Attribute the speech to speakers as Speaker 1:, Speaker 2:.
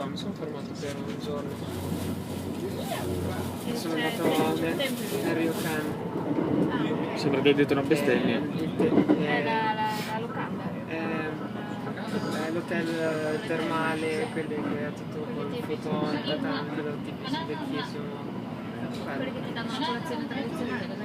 Speaker 1: qua, mi sono fermato per un giorno. Sono
Speaker 2: Cioè,
Speaker 1: andato
Speaker 2: c'è tempo
Speaker 1: nel Ryokan.
Speaker 3: Sembra che hai detto una bestemmia.
Speaker 2: È la locanda.
Speaker 1: È l'hotel termale, quelli che ha tutto col fotone, tatami, quello tipico vecchissimo.
Speaker 2: Quelli che ti danno la colazione tradizionale.